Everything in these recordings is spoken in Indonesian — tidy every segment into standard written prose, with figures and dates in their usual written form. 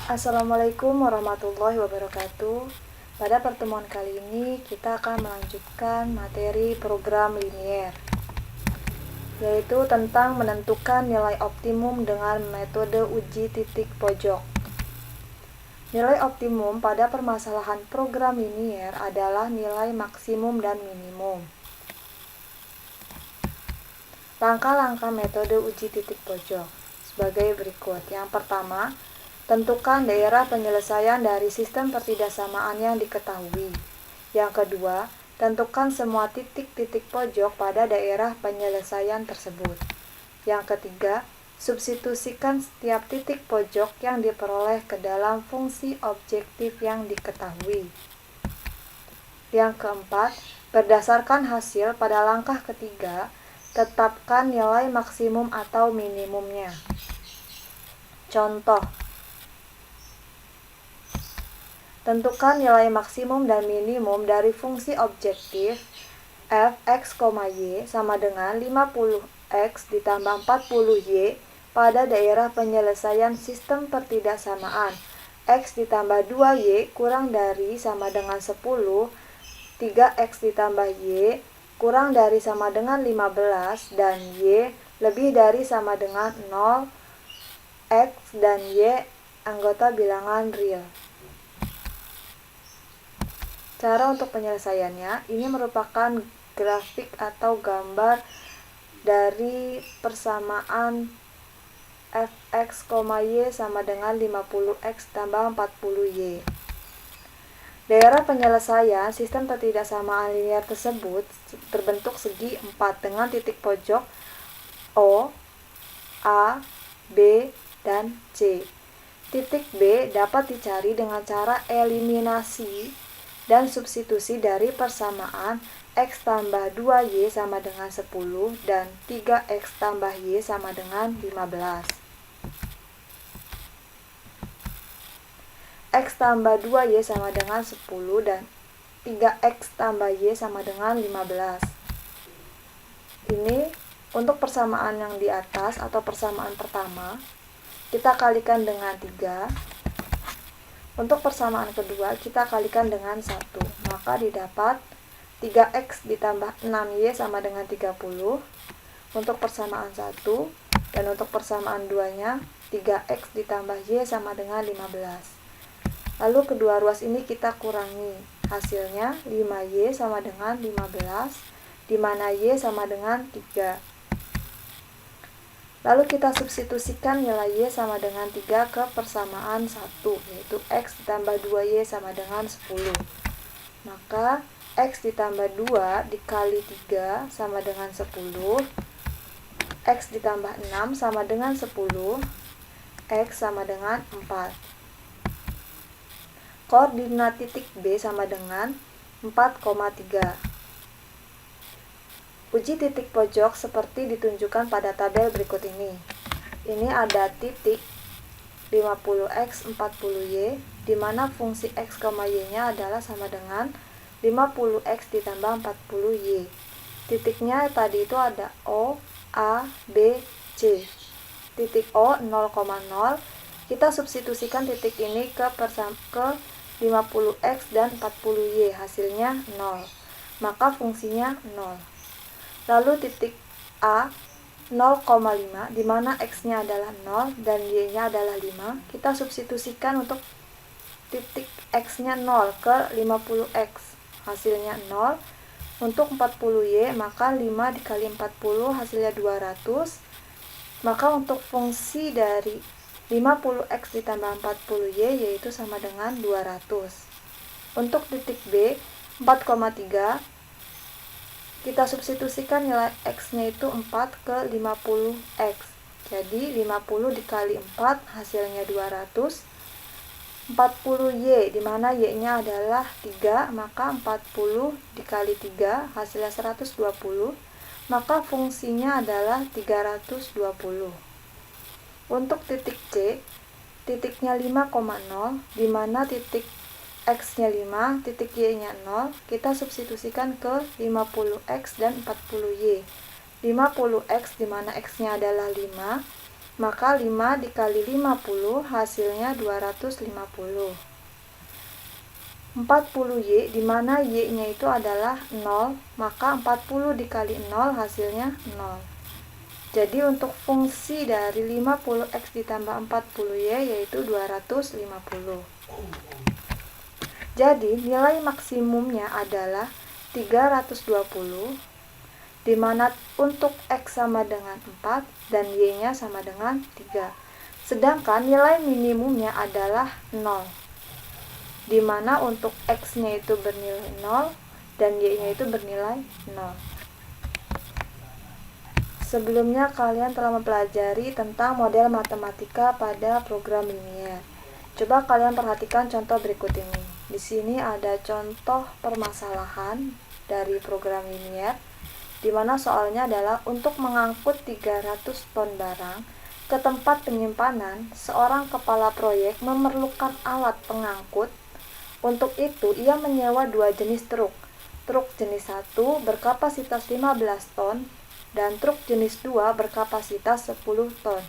Assalamualaikum warahmatullahi wabarakatuh. Pada pertemuan kali ini kita akan melanjutkan materi program linier, yaitu tentang menentukan nilai optimum dengan metode uji titik pojok. Nilai optimum pada permasalahan program linier adalah nilai maksimum dan minimum. Langkah-langkah metode uji titik pojok sebagai berikut. Yang pertama, tentukan daerah penyelesaian dari sistem pertidaksamaan yang diketahui. Yang kedua, tentukan semua titik-titik pojok pada daerah penyelesaian tersebut. Yang ketiga, substitusikan setiap titik pojok yang diperoleh ke dalam fungsi objektif yang diketahui. Yang keempat, berdasarkan hasil pada langkah ketiga, tetapkan nilai maksimum atau minimumnya. Contoh, tentukan nilai maksimum dan minimum dari fungsi objektif f(x, y) sama dengan 50x ditambah 40y pada daerah penyelesaian sistem pertidaksamaan x ditambah 2y kurang dari sama dengan 10, 3x ditambah y kurang dari sama dengan 15, dan y lebih dari sama dengan 0, x dan y anggota bilangan real. Cara untuk penyelesaiannya, ini merupakan grafik atau gambar dari persamaan f(x, y) sama dengan 50x tambah 40y. Daerah penyelesaian sistem pertidaksamaan linier tersebut berbentuk segi 4 dengan titik pojok O, A, B, dan C. Titik B dapat dicari dengan cara eliminasi dan substitusi dari persamaan x tambah 2y sama dengan 10 dan 3x tambah y sama dengan 15. X tambah 2y sama dengan 10 dan 3x tambah y sama dengan 15. Ini untuk persamaan yang di atas atau persamaan pertama, kita kalikan dengan 3. Untuk persamaan kedua, kita kalikan dengan 1. Maka didapat 3x ditambah 6y sama dengan 30. Untuk persamaan 1. Dan untuk persamaan 2-nya, 3x ditambah y sama dengan 15. Lalu kedua ruas ini kita kurangi. Hasilnya 5y sama dengan 15, di mana y sama dengan 3. Lalu kita substitusikan nilai y sama dengan 3 ke persamaan 1, yaitu x ditambah 2y sama dengan 10. Maka x ditambah 2 dikali 3 sama dengan 10, x ditambah 6 sama dengan 10, x sama dengan 4. Koordinat titik B sama dengan 4,3. Uji titik pojok seperti ditunjukkan pada tabel berikut ini. Ini ada titik 50x 40y, di mana fungsi x, y-nya adalah sama dengan 50x ditambah 40y. Titiknya tadi itu ada O, A, B, C. Titik O 0,0, kita substitusikan titik ini ke 50x dan 40y, hasilnya 0. Maka fungsinya 0. Lalu titik A 0,5, di mana x-nya adalah 0 dan y-nya adalah 5. Kita substitusikan untuk titik x-nya 0 ke 50x, hasilnya 0. Untuk 40y, maka 5 dikali 40 hasilnya 200. Maka untuk fungsi dari 50x ditambah 40y yaitu sama dengan 200. Untuk titik B 4,3, kita substitusikan nilai x-nya itu 4 ke 50x. Jadi 50 dikali 4 hasilnya 200. 40y, di mana y-nya adalah 3, maka 40 dikali 3 hasilnya 120. Maka fungsinya adalah 320. Untuk titik C, titiknya 5,0, di mana titik x-nya 5, titik y-nya 0, kita substitusikan ke 50x dan 40y. 50x di mana x-nya adalah 5, maka 5 dikali 50 hasilnya 250. 40Y, di mana Y-nya itu adalah 0, maka 40 dikali 0 hasilnya 0. Jadi untuk fungsi dari 50X ditambah 40Y yaitu 250. Jadi nilai maksimumnya adalah 320, di mana untuk X sama dengan 4 dan Y-nya sama dengan 3. Sedangkan nilai minimumnya adalah 0, di mana untuk X-nya itu bernilai 0 dan Y-nya itu bernilai 0. Sebelumnya kalian telah mempelajari tentang model matematika pada program linier. Coba kalian perhatikan contoh berikut ini. Di sini ada contoh permasalahan dari program linier, di mana soalnya adalah untuk mengangkut 300 ton barang ke tempat penyimpanan, seorang kepala proyek memerlukan alat pengangkut. Untuk itu, ia menyewa 2 jenis truk. Truk jenis 1 berkapasitas 15 ton dan truk jenis 2 berkapasitas 10 ton.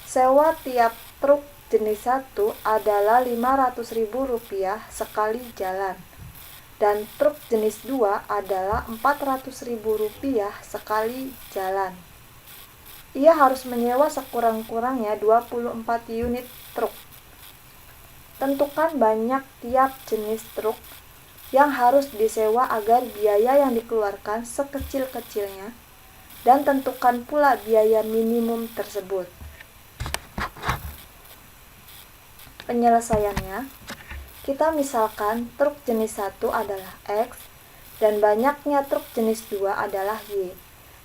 Sewa tiap truk jenis 1 adalah Rp500.000 sekali jalan, dan truk jenis 2 adalah Rp400.000 sekali jalan. Ia harus menyewa sekurang-kurangnya 24 unit truk. Tentukan banyak tiap jenis truk yang harus disewa agar biaya yang dikeluarkan sekecil-kecilnya, dan tentukan pula biaya minimum tersebut. Penyelesaiannya, kita misalkan truk jenis 1 adalah X dan banyaknya truk jenis 2 adalah Y.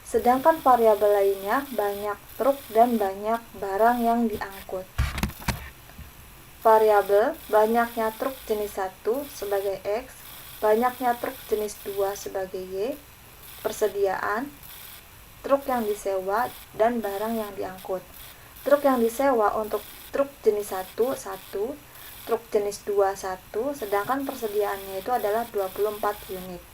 Sedangkan variabel lainnya banyak truk dan banyak barang yang diangkut. Variabel banyaknya truk jenis 1 sebagai X, banyaknya truk jenis 2 sebagai Y, persediaan, truk yang disewa, dan barang yang diangkut. Truk yang disewa untuk truk jenis 1, 1, truk jenis 2, 1, sedangkan persediaannya itu adalah 24 unit.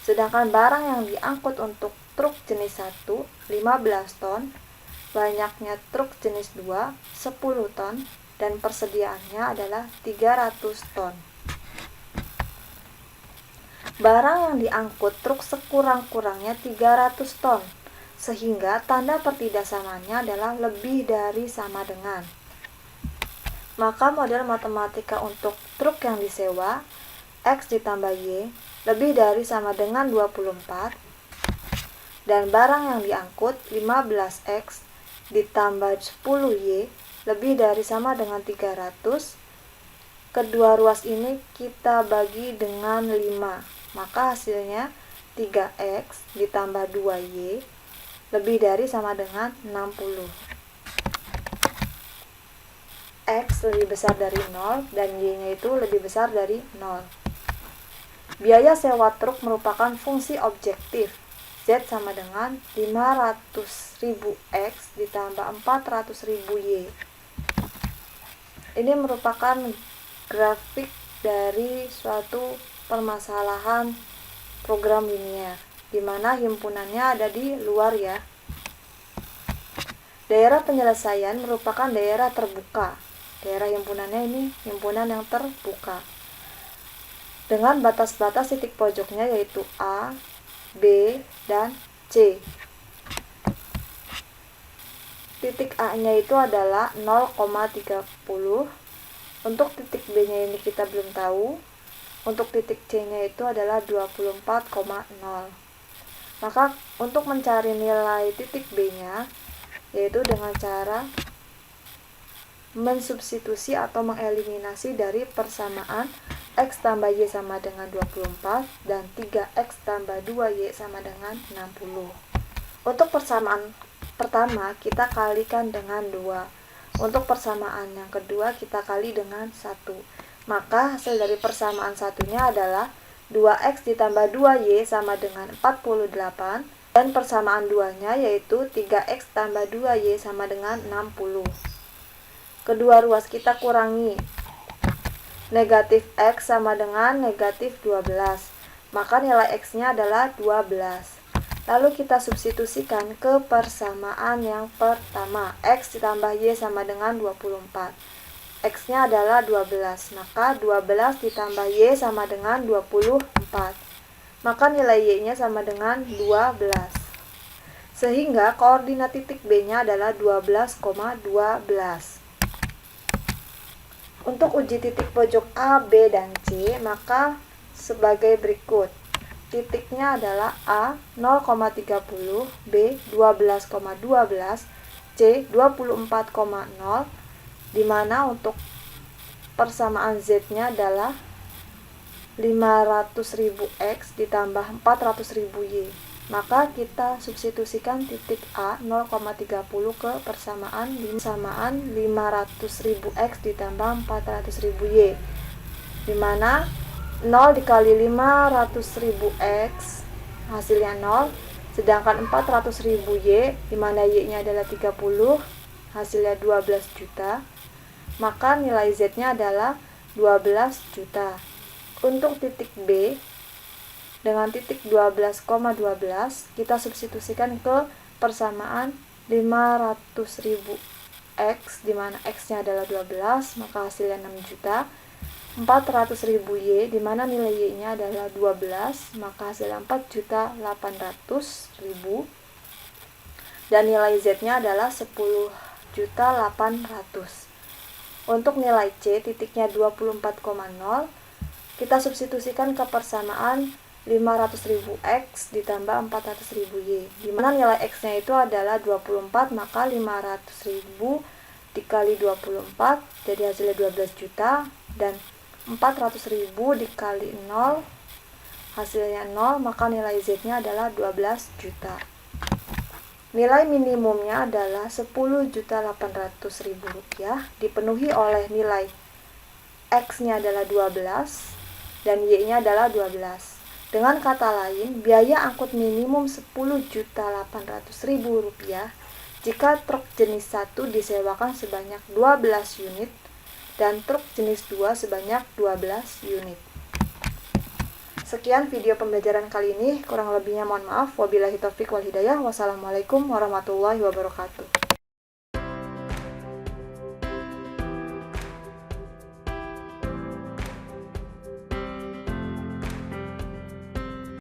Sedangkan barang yang diangkut untuk truk jenis 1, 15 ton, banyaknya truk jenis 2, 10 ton, dan persediaannya adalah 300 ton. Barang yang diangkut truk sekurang-kurangnya 300 ton, sehingga tanda pertidaksamannya adalah lebih dari sama dengan. Maka model matematika untuk truk yang disewa, X ditambah Y, lebih dari sama dengan 24, dan barang yang diangkut 15X ditambah 10Y, lebih dari sama dengan 300. Kedua ruas ini kita bagi dengan 5. Maka hasilnya 3X ditambah 2Y lebih dari sama dengan 60. X lebih besar dari 0 dan Y-nya itu lebih besar dari 0. Biaya sewa truk merupakan fungsi objektif. Z sama dengan 500.000 X ditambah 400.000 Y. Ini merupakan grafik dari suatu permasalahan program linier, di mana himpunannya ada di luar ya. Daerah penyelesaian merupakan daerah terbuka. Daerah himpunannya ini himpunan yang terbuka, dengan batas-batas titik pojoknya yaitu A, B, dan C. Titik A-nya itu adalah 0,30. Untuk titik B-nya ini kita belum tahu. Untuk titik C-nya itu adalah 24,0. Maka untuk mencari nilai titik B-nya, yaitu dengan cara mensubstitusi atau mengeliminasi dari persamaan X tambah Y sama dengan 24 dan 3X tambah 2Y sama dengan 60. Untuk persamaan pertama kita kalikan dengan 2. Untuk persamaan yang kedua kita kali dengan 1. Maka hasil dari persamaan satunya adalah 2X ditambah 2Y sama dengan 48, dan persamaan 2-nya yaitu 3X tambah 2Y sama dengan 60. Kedua ruas kita kurangi. Negatif X sama dengan negatif 12. Maka nilai X-nya adalah 12. Lalu kita substitusikan ke persamaan yang pertama. X ditambah Y sama dengan 24. X-nya adalah 12. Maka 12 ditambah Y sama dengan 24. Maka nilai Y-nya sama dengan 12. Sehingga koordinat titik B-nya adalah 12,12. Untuk uji titik pojok A, B, dan C, maka sebagai berikut. Titiknya adalah A 0,30, B 12,12, C 24,0, di mana untuk persamaan Z-nya adalah 500.000 X ditambah 400.000 Y. Maka kita substitusikan titik A 0,30 ke persamaan 500.000 X ditambah 400.000 Y, di mana 0 dikali 500.000 X hasilnya 0, sedangkan 400.000 Y, di mana Y-nya adalah 30, hasilnya 12 juta. Maka nilai Z-nya adalah 12 juta. Untuk titik B dengan titik 12,12 kita substitusikan ke persamaan 500.000 X, di mana X-nya adalah 12, maka hasilnya 6 juta. 400.000 Y, di mana nilai Y-nya adalah 12, maka hasilnya 4.800.000, dan nilai Z-nya adalah 10.800.000. Untuk nilai C, titiknya 24,0, kita substitusikan ke persamaan 500.000 X ditambah 400.000 Y, di mana nilai X-nya itu adalah 24, maka 500.000 dikali 24 jadi hasilnya 12 juta, dan 400.000 dikali 0 hasilnya 0, maka nilai Z-nya adalah 12 juta. Nilai minimumnya adalah 10.800.000 rupiah, dipenuhi oleh nilai X-nya adalah 12 dan Y-nya adalah 12. Dengan kata lain, biaya angkut minimum 10.800.000 rupiah jika truk jenis 1 disewakan sebanyak 12 unit dan truk jenis 2 sebanyak 12 unit. Sekian video pembelajaran kali ini, kurang lebihnya mohon maaf. Wabillahi taufiq wal hidayah. Wassalamualaikum warahmatullahi wabarakatuh.